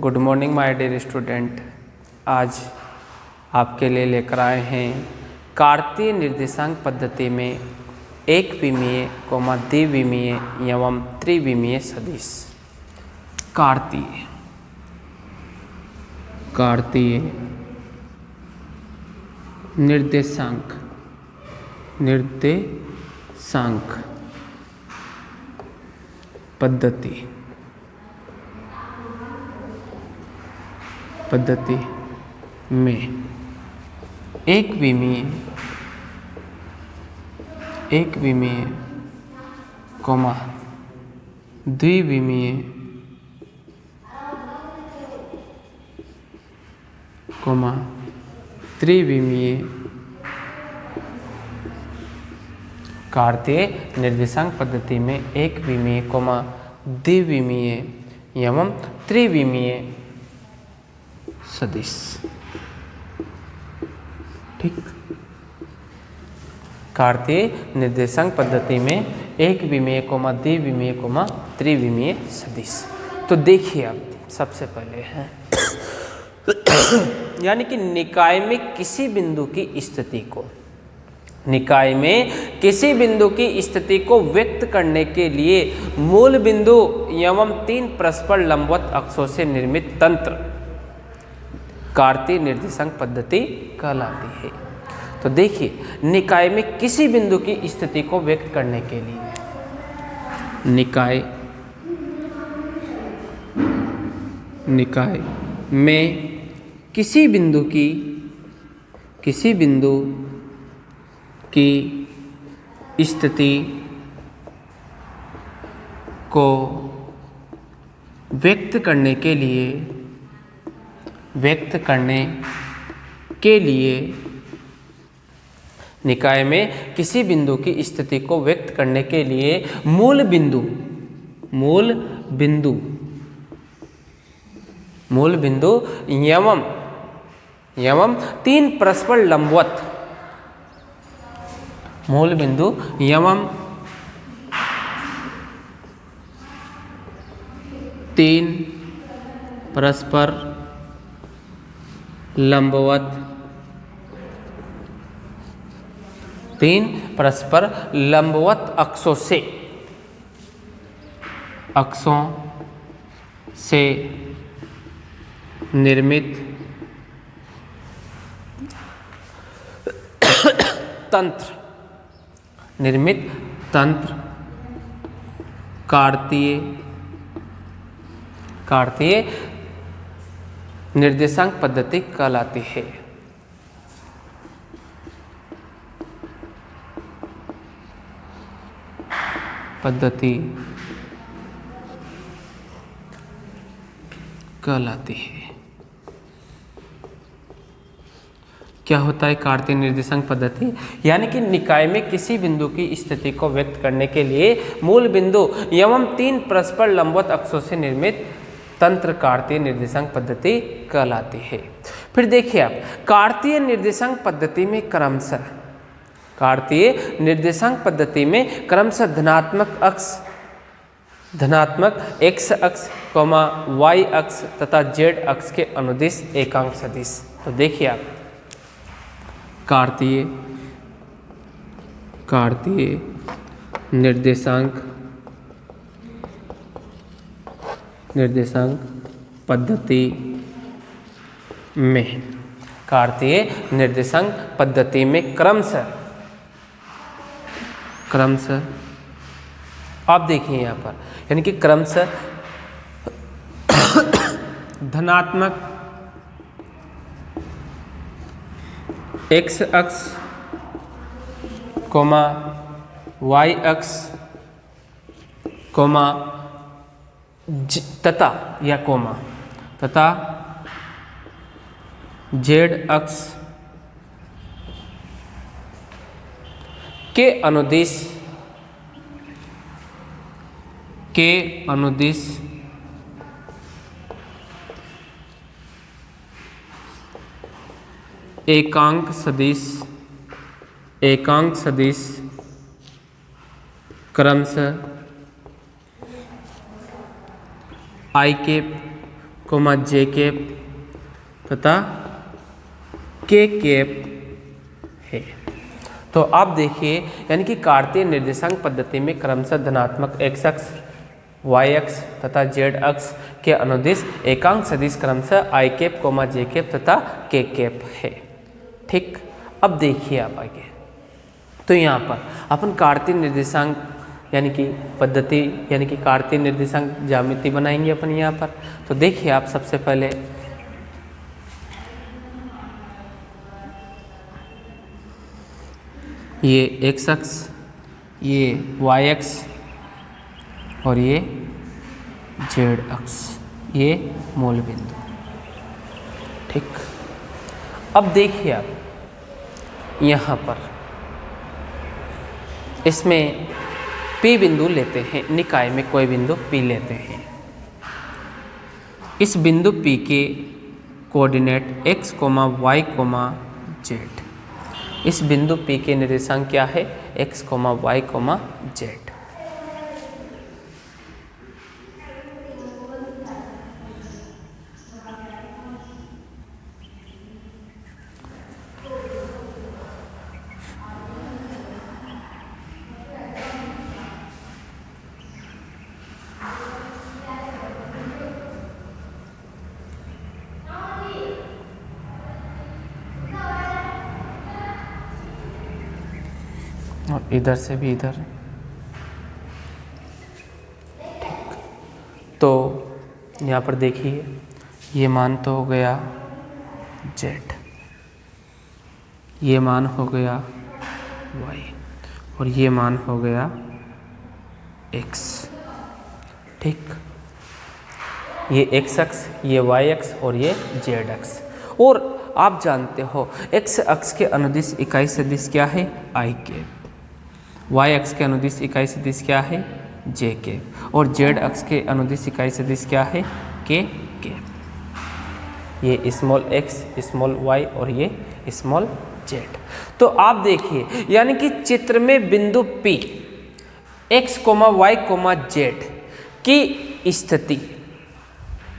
Good morning my dear student. आज आपके लिए लेकर आए हैं कार्तीय निर्देशांक पद्धति में एक विमीय द्विविमीय एवं त्रिविमीय सदिश। कार्तीय निर्देशांक पद्धति में एक विमीय द्विविमीय त्रिविमीय कार्तीय निर्देशांक पद्धति में एक विमीय द्विविमीय एवं त्रिविमीय सदिश। ठीक, कार्तीय निर्देशांक पद्धति में एक विमीय द्विविमीय त्रिविमीय सदिश। तो देखिए आप सबसे पहले है यानी कि निकाय में किसी बिंदु की स्थिति को व्यक्त करने के लिए मूल बिंदु एवं तीन परस्पर लंबवत अक्षों से निर्मित तंत्र कार्तीय निर्देशांक पद्धति कहलाती है। तो देखिए, निकाय में किसी बिंदु की स्थिति को व्यक्त करने के लिए निकाय में किसी बिंदु की स्थिति को व्यक्त करने के लिए निकाय में किसी बिंदु की स्थिति को व्यक्त करने के लिए मूल बिंदु एवं तीन परस्पर लंबवत तीन परस्पर लंबवत अक्षों से निर्मित तंत्र कार्तीय निर्देशांक पद्धति कहलाती है। क्या होता है कार्तीय निर्देशांक पद्धति? यानी कि निकाय में किसी बिंदु की स्थिति को व्यक्त करने के लिए मूल बिंदु एवं तीन परस्पर लंबवत अक्षों से निर्मित तंत्र कार्तीय निर्देशांक पद्धति कहलाती है। फिर देखिए आप, कार्तीय निर्देशांक पद्धति में क्रमशः धनात्मक x अक्ष, y अक्ष तथा z अक्ष के अनुदिश एकांक सदिश। तो देखिए आप, कार्तीय निर्देशांक पद्धति में क्रमशः आप देखिए यहाँ पर, यानी कि क्रमशः धनात्मक x अक्ष, y अक्ष, तथा z अक्ष के अनुदिश एकांक सदिश क्रमशः i cap comma j cap तथा के कैप है। तो आप देखिए, यानी कि कार्तीय निर्देशांक पद्धति में क्रमशः धनात्मक एक्स अक्ष, वाई अक्ष तथा जेड अक्ष के अनुदिश एकांक सदिश क्रमशः आई कैप, कोमा जे कैप तथा के कैप है। ठीक, अब देखिए आप आगे, तो यहाँ पर अपन कार्तीय निर्देशांक यानी कि पद्धति यानी कि कार्तीय निर्देशांक ज्यामिति बनाएंगे अपन यहाँ पर। तो देखिए आप सबसे पहले ये एक्स अक्ष, ये वाई अक्ष और ये जेड अक्ष, ये मूल बिंदु। ठीक, अब देखिए आप यहाँ पर इसमें P बिंदु लेते हैं, निकाय में कोई बिंदु P लेते हैं। इस बिंदु P के कोऑर्डिनेट x, y, z। इस बिंदु P के निर्देशांक क्या है? x, y, z। और इधर से भी इधर। ठीक, तो यहाँ पर देखिए, ये मान तो हो गया z, ये मान हो गया y और ये मान हो गया x। ठीक, ये x अक्ष, ये y अक्ष और ये z अक्ष। और आप जानते हो x अक्ष के अनुदिश इकाई सदिश क्या है? i cap. y अक्ष के अनुदिश इकाई सदिश क्या है? j cap. और z अक्ष के अनुदिश इकाई सदिश क्या है? k cap. ये स्मॉल x, स्मॉल y और ये स्मॉल z। तो आप देखिए, यानी कि चित्र में बिंदु P x, y, z की स्थिति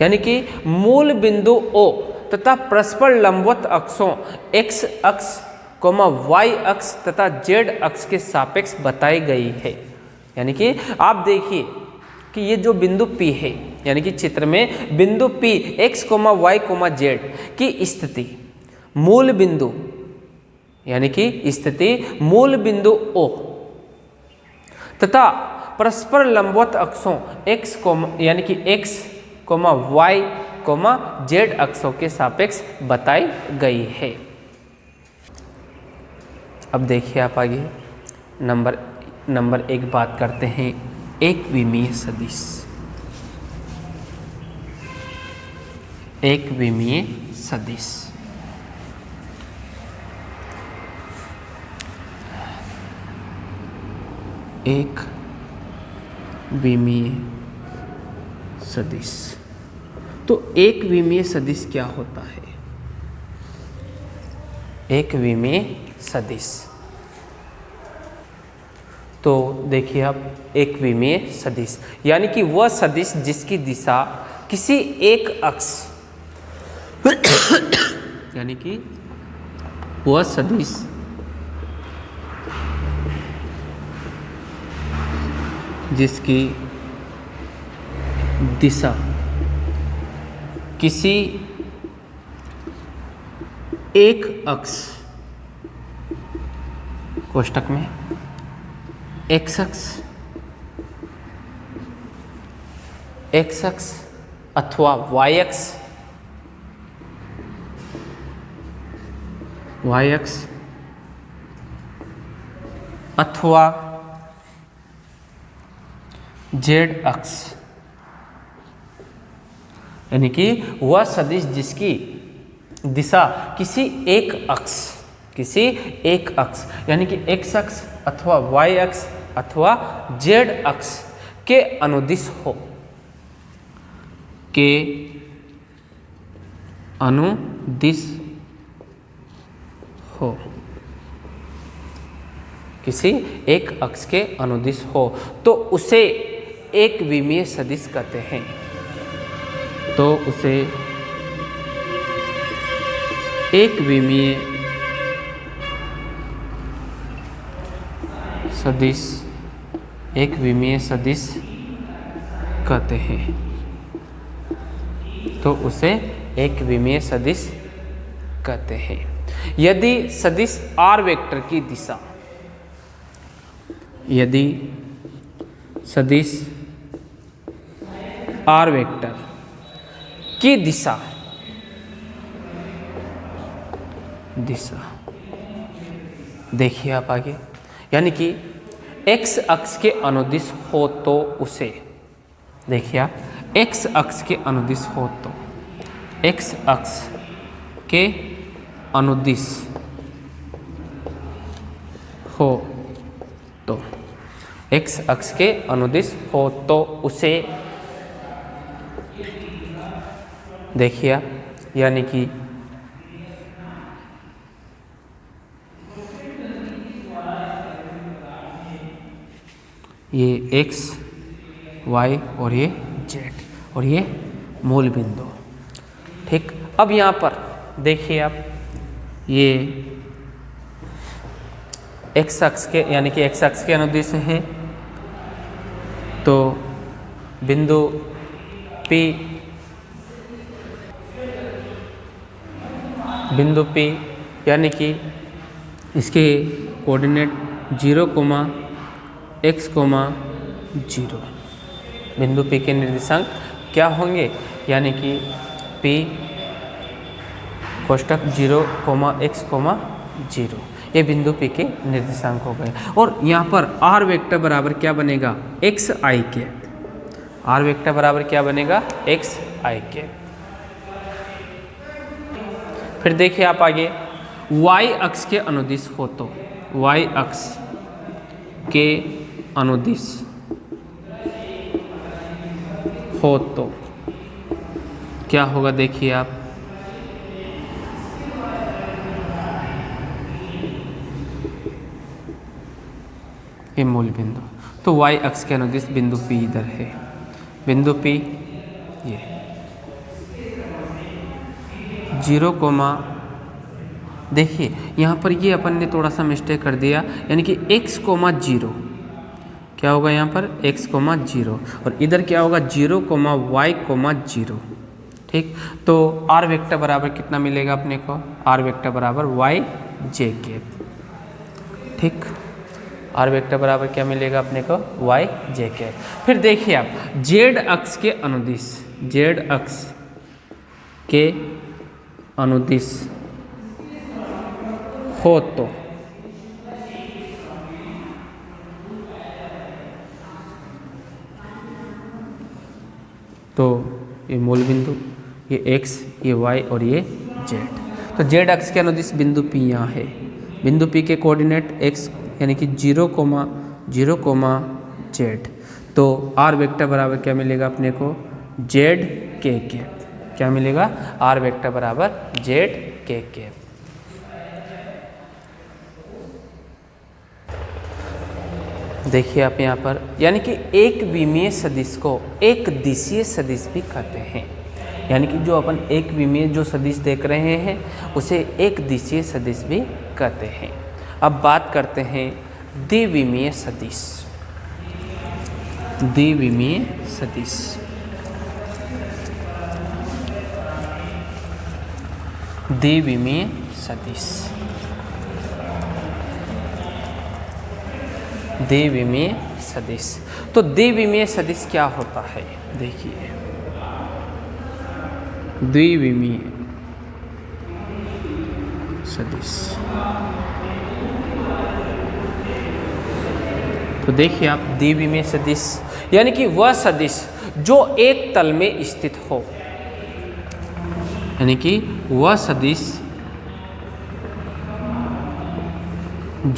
यानी कि मूल बिंदु O तथा परस्पर लंबवत अक्षों x अक्ष, y अक्ष तथा z अक्ष के सापेक्ष बताई गई है। यानी कि आप देखिए कि ये जो बिंदु P है, यानी कि चित्र में बिंदु P x, y, z की स्थिति मूल बिंदु यानी कि स्थिति मूल बिंदु O तथा परस्पर लंबवत अक्षों x, यानी कि x, y, z अक्षों के सापेक्ष बताई गई है। अब देखिए आप आगे नंबर एक बात करते हैं, एक विमीय सदिश। एक विमीय सदिश एक विमीय सदिश। तो एक विमीय सदिश क्या होता है? एक विमीय सदिश, तो देखिए आप, एक विमीय सदिश यानी कि वह सदिश जिसकी दिशा किसी एक अक्ष यानी कि वह सदिश जिसकी दिशा किसी एक अक्ष कोष्ठक में x अक्ष अथवा y अक्ष अथवा z अक्ष, यानी कि वह सदिश जिसकी दिशा किसी एक अक्ष यानी कि x अक्ष अथवा y अक्ष अथवा z अक्ष के अनुदिश हो, के अनुदिश हो, किसी एक अक्ष के अनुदिश हो, तो उसे एक विमीय सदिश कहते हैं। तो उसे एक विमीय सदिश कहते हैं। तो उसे एक विमीय सदिश कहते हैं। यदि सदिश आर वेक्टर की दिशा, यदि सदिश आर वेक्टर की दिशा देखिए आप आगे, यानी कि x अक्ष के अनुदिश हो तो उसे, देखिए आप, x अक्ष के अनुदिश हो तो, x अक्ष के अनुदिश हो तो, x अक्ष के अनुदिश हो तो उसे, देखिए आप, यानी कि ये x, y और ये z और ये मूल बिंदु। ठीक, अब यहाँ पर देखिए आप, ये x अक्ष के, यानी कि x अक्ष के अनुदिश है, तो बिंदु P यानी कि इसके कोऑर्डिनेट 0,x,0, बिंदु P के निर्देशांक क्या होंगे, यानी कि P कोष्टक 0,x,0, ये बिंदु P के निर्देशांक हो गए। और यहाँ पर r वेक्टर बराबर क्या बनेगा, xi के, r वेक्टर बराबर क्या बनेगा, xi के। फिर देखिए आप आगे, y अक्ष के अनुदिश हो तो, y अक्ष के अनुदिश हो तो क्या होगा, देखिए आप, ये मूल बिंदु, तो y अक्ष के अनुदिश बिंदु P इधर है, बिंदु P ये 0, देखिए यहाँ पर ये अपन ने थोड़ा सा मिस्टेक कर दिया, यानी कि x,0 क्या होगा यहाँ पर, x,0, और इधर क्या होगा 0,y,0। ठीक, तो r वेक्टर बराबर कितना मिलेगा अपने को, r वेक्टर बराबर yj के। ठीक, r वेक्टर बराबर क्या मिलेगा अपने को, yj के। फिर देखिए आप, z अक्ष के अनुदिश, z अक्ष के अनुदिश हो तो ये मूल बिंदु, ये x, ये y और ये z। तो z अक्ष के अनुदिश बिंदु P यहाँ है, बिंदु P के कोऑर्डिनेट x यानी कि 0,z, तो r वेक्टर बराबर क्या मिलेगा अपने को, z k के, क्या मिलेगा, r वेक्टर बराबर z k के। देखिए आप यहाँ पर, यानी कि एक विमीय सदिश को एक दिशीय सदिश भी कहते हैं, यानी कि जो अपन एक विमीय जो सदिश देख रहे हैं उसे एक दिशीय सदिश भी कहते हैं। अब बात करते हैं द्विविमीय सदिश, द्विविमीय सदिश। द्विविमीय सदिश, द्विविमीय सदिश। तो द्विविमीय सदिश क्या होता है, देखिए, द्विविमीय सदिश, तो देखिए आप, द्विविमीय सदिश यानी कि वह सदिश जो एक तल में स्थित हो, यानी कि वह सदिश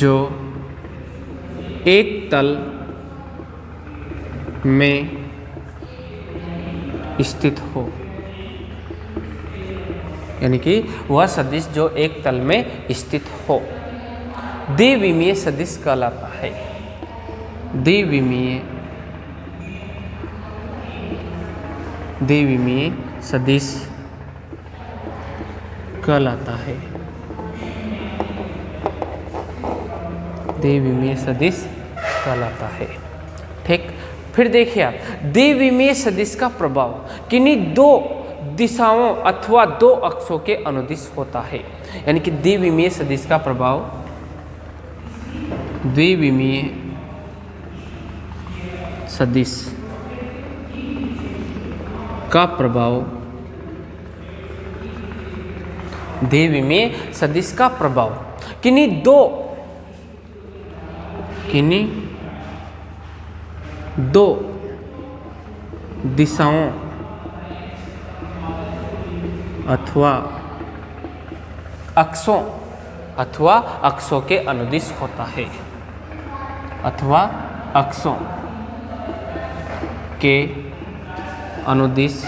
जो एक तल में स्थित हो, यानी कि वह सदिश जो एक तल में स्थित हो, द्विविमीय सदिश कहलाता है। द्विविमीय सदिश कहलाता है। द्विविमीय सदिश कहलाता है। ठीक, फिर देखिए आप, द्विविमीय सदिश का प्रभाव किन्हीं दो दिशाओं अथवा दो अक्षों के अनुदिश होता है। यानी कि द्विविमीय सदिश का प्रभाव, द्विविमीय सदिश का प्रभाव, द्विविमीय सदिश का प्रभाव किन्हीं दो दिशाओं अथवा अक्षों के अनुदिश होता है, अथवा अक्षों के अनुदिश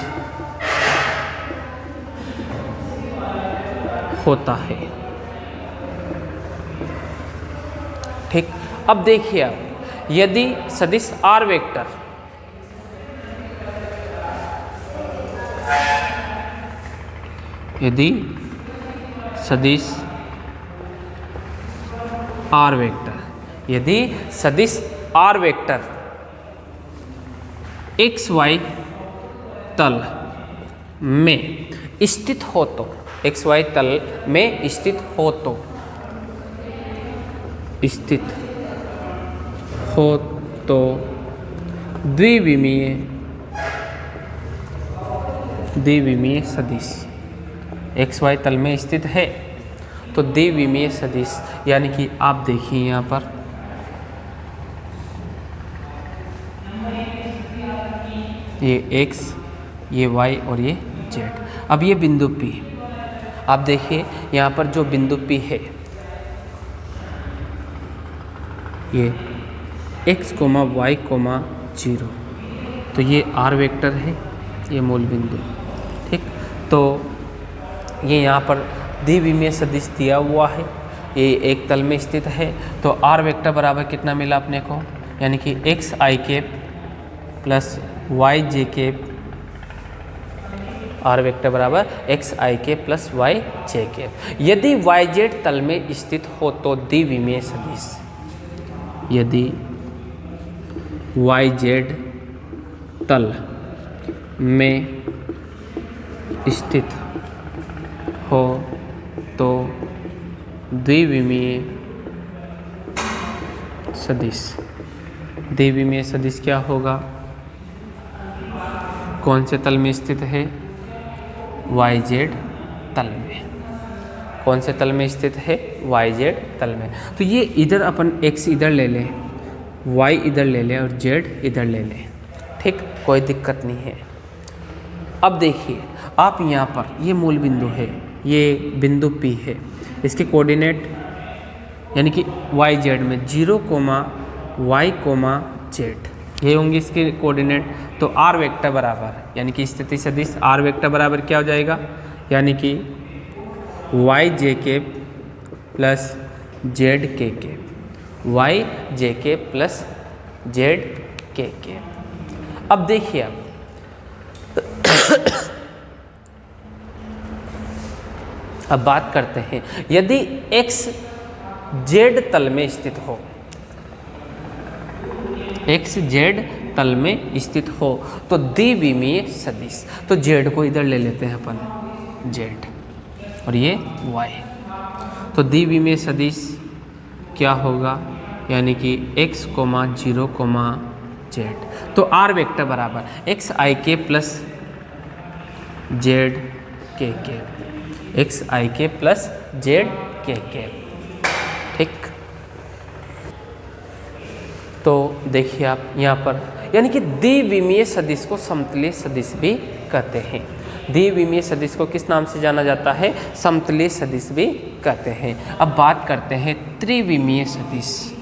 होता है। ठीक, अब देखिए आप, यदि सदिश आर वेक्टर यदि सदिश आर वेक्टर एक्स वाई तल में स्थित हो तो, एक्स वाई तल में स्थित हो तो द्विविमीय सदिश, एक्स वाई तल में स्थित है तो द्विविमीय सदिश, यानी कि आप देखिए यहाँ पर ये x, ये y और ये z। अब ये बिंदु P, आप देखिए यहाँ पर जो बिंदु P है, ये x, y, 0, तो ये r वेक्टर है, ये मूल बिंदु। ठीक, तो ये यहाँ पर द्विविमीय सदिश दिया हुआ है, ये एक तल में स्थित है, तो r वेक्टर बराबर कितना मिला अपने को, यानी कि x i cap plus y j cap, r vector बराबर x i cap plus y j cap. यदि वाई जेड तल में स्थित हो तो द्विविमीय सदिश, यदि वाई जेड तल में स्थित हो तो द्विविमीय सदिश, द्विविमीय सदिश क्या होगा, कौन से तल में स्थित है, वाई जेड तल में। कौन से तल में स्थित है, वाई जेड तल में। तो ये इधर अपन x इधर ले लें, y इधर ले लें और z इधर ले लें। ठीक, कोई दिक्कत नहीं है। अब देखिए आप यहाँ पर, ये मूल बिंदु है, ये बिंदु P है, इसके कोऑर्डिनेट यानी कि वाई जेड में 0, y, z, ये होंगे इसके कोऑर्डिनेट। तो r वेक्टर बराबर, यानी कि स्थिति सदिश r वेक्टर बराबर क्या हो जाएगा, यानी कि Y j cap plus Z के cap, Y j cap plus Z के कैप। अब देखिए आप अब बात करते हैं, यदि x जेड तल में स्थित हो, एक्स जेड तल में स्थित हो तो द्विविमीय सदिश, तो जेड को इधर ले लेते हैं अपन, जेड और ये वाई, तो द्विविमीय सदिश क्या होगा, यानी कि x, 0, z। तो r वेक्टर बराबर एक्स आई के प्लस जेड के कैप, एक्स आई के प्लस जेड के कैप। ठीक, तो देखिए आप यहाँ पर, यानी कि द्विविमीय सदिश को समतलीय सदिश भी कहते हैं। द्विविमीय सदिश को किस नाम से जाना जाता है, समतलीय सदिश भी कहते हैं। अब बात करते हैं त्रिविमीय सदिश,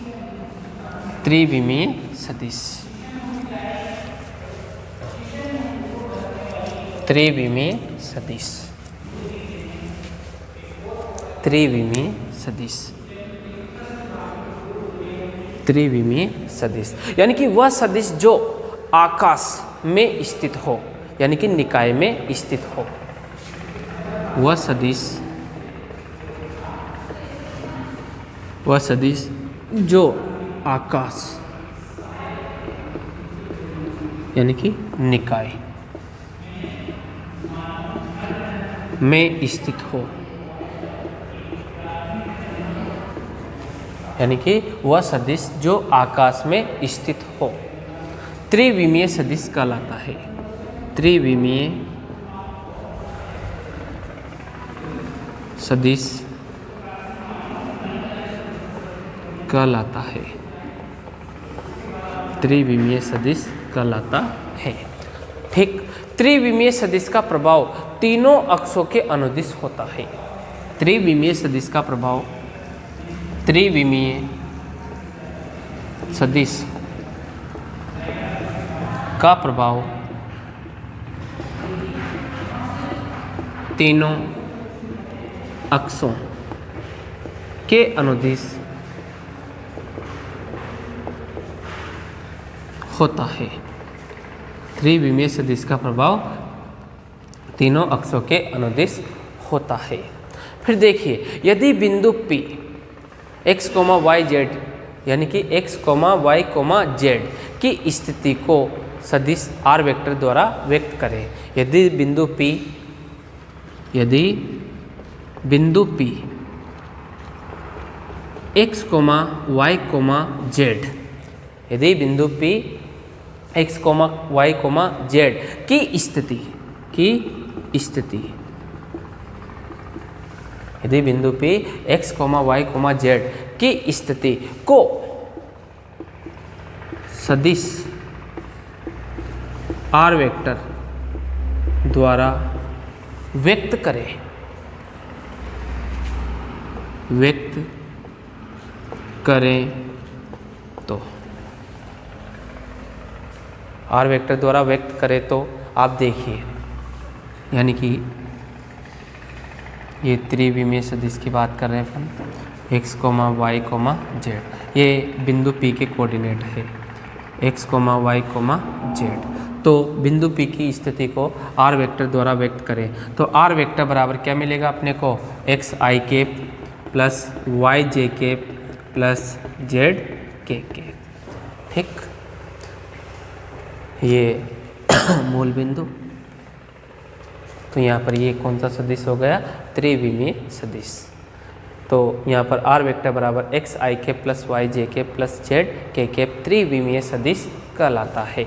त्रिविमीय सदिश, त्रिविमीय सदिश, त्रिविमीय सदिश, त्रिविमीय सदिश, यानी कि वह सदिश जो आकाश में स्थित हो, यानी कि निकाय में स्थित हो। वह सदिश जो आकाश यानी कि निकाय में स्थित हो, यानी कि वह सदिश जो आकाश में स्थित हो त्रिविमीय सदिश कहलाता है। त्रिविमीय सदिश कहलाता है। त्रिविमीय सदिश कहलाता है। ठीक, त्रिविमीय सदिश का प्रभाव तीनों अक्षों के अनुदिश होता है। त्रिविमीय सदिश का प्रभाव, त्रिविमीय सदिश का प्रभाव तीनों अक्षों के अनुदिश होता है। त्रिविमीय सदिश का प्रभाव तीनों अक्षों के अनुदिश होता है। फिर देखिए, यदि बिंदु P x, y, z यानी कि x, y, z की स्थिति को सदिश r वेक्टर द्वारा व्यक्त करें। यदि बिंदु P x, y, z, यदि बिंदु P x, y, z की स्थिति यदि बिंदु P x, y, z की स्थिति को सदिश r वेक्टर द्वारा व्यक्त करें तो r वेक्टर द्वारा व्यक्त करें तो आप देखिए, यानी कि ये त्रिविमीय सदिश की बात कर रहे हैं अपन। x, y, z ये बिंदु P के कोऑर्डिनेट है, x, y, z। तो बिंदु P की स्थिति को r वेक्टर द्वारा व्यक्त करें तो r वेक्टर बराबर क्या मिलेगा अपने को, x i cap plus y j cap plus z k cap. ठीक, ये मूल बिंदु। तो यहाँ पर ये कौन सा सदिश हो गया, त्रिविमीय सदिश। तो यहाँ पर r वेक्टर बराबर x i cap plus y j cap plus z k cap त्रिविमीय सदिश कहलाता है।